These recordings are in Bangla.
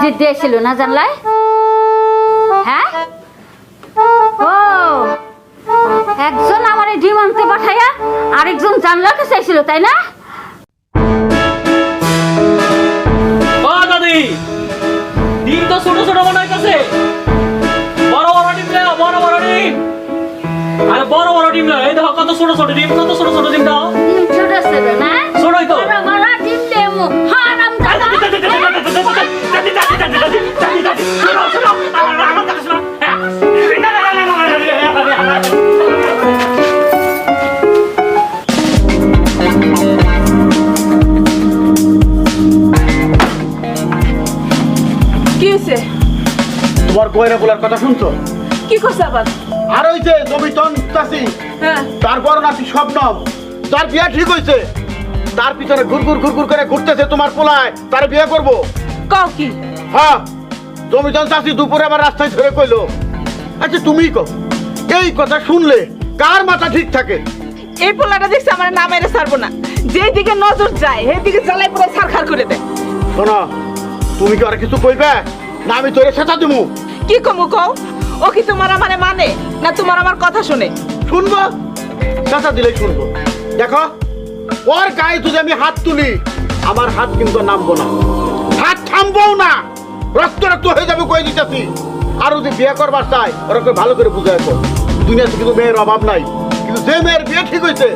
যে দিয়েছিল না জানলাই? হ্যাঁ, ও একজন আমার ডিম আনতে পাঠাইয়া আরেকজন জানলাকে চাইছিল, তাই না? দাদি ডিম তো ছোট ছোট মনে হইতেছে, বড় বড় ডিম দাও, বড় বড় ডিম। আরে বড় বড় ডিম দাও, এই দেখো কত ছোট ছোট ডিম, কত ছোট ছোট ডিম দাও। ডিম ছোট ছোট না, ছোটই তো। বড় বড় ডিম দেবো, হারাম দাদা। কি হয়েছে? তোমার গোয়েরা বলার কথা শুনছো? কি করছে আবার? আর ওই যে জমিতন চাষি, হ্যাঁ, তারপর নাকি স্বপ্নম, তার বিয়ে ঠিক হয়েছে, তার পিছনে ঘুরঘুর করে ঘুরতেছে তোমার পোলায়, তার বিয়ে করবো। কও কি? হ্যাঁ, জমিতন চাষি দুপুরে আবার রাস্তায় ধরে কইলো। আচ্ছা তুমিই কও, এই কথা শুনলে কার মাথা ঠিক থাকে? এই পোলাটা দেখছে আমার না মেরে ছাড়বো না, যেদিকে নজর যায় সেদিকে জ্বালাই পুরো ছারখার করে দেয়। শোনো, তুমি কি আর কিছু কইবে না আমি তোরে সেটা দিমু? কি কমু কও? ও কি তোমার আমারে মানে না তোমার আমার কথা শুনে? শুনবো, সেটা দিলেই শুনবো। দেখো, ওর গায়ে যদি আমি হাত তুলি, আমার হাত কিন্তু নামবো না, হাত থামবও না, রক্ত রক্ত হয়ে যাবে কয়ে দিতেছি। আর যদি বিয়ে করবার চাই ওরকম ভালো করে বুঝায় তো, দুনিয়াতে কিন্তু মেয়ের অভাব নাই, কিন্তু যে মেয়ের বিয়ে ঠিক হয়েছে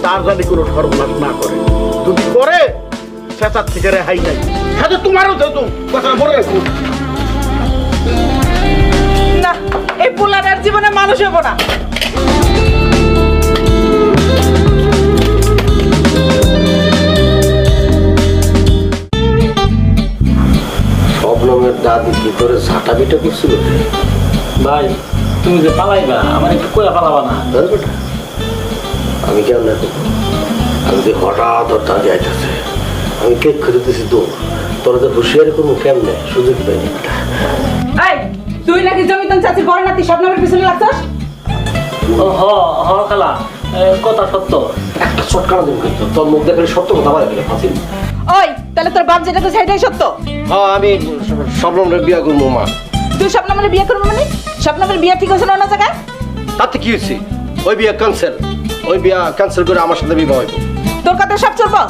তার জানি কোনো সর্বনাশ না করে। যদি করে সেটার থেকে রেহাই নাই, সাথে তোমারও যেহেতু কথা মনে রাখবো। না, এই পোলাটার জীবনে মানুষ হবো না। স্বপ্নমের দাদি কি করে ঝাঁটা পিটা করছিল? ভাই তুমি যে পালাইবা, আমার একটু কইয়া পালাবা না? আমি কেমন দেখো, আমি যে হঠাৎ ওর দাদি আইতেছে, আমি কেক খুঁজতেছি তো, তোরা তো হুঁশিয়ারি করবো কেমনে, সুযোগ পাইনি। এই, তুই নাকি জমিদান চাচি বড় নাতি স্বপ্নমের পিছনে লাগছস? ও হ হ খালা, কথা সত্য। একটা চটকানা দিন কিন্তু তোর মুখ দেখলে সত্য কথা বলে গেলে ফাঁসি। ওই, তাহলে তোর বাপ যেটা তো সেটাই সত্য। হ্যাঁ, আমি স্বপ্নমের বিয়া করবো মা। তুই স্বপ্নমের বিয়ে করবি মানে? স্বপ্নমের বিয়ে ঠিক হয়েছে না অন্য জায়গায়? তাতে কি হয়েছে? ওই বিয়া ক্যান্সেল, ওই বিয়া ক্যান্সেল করে আমার সাথে বিবাহ হইব। তোর কথা সব চলবো?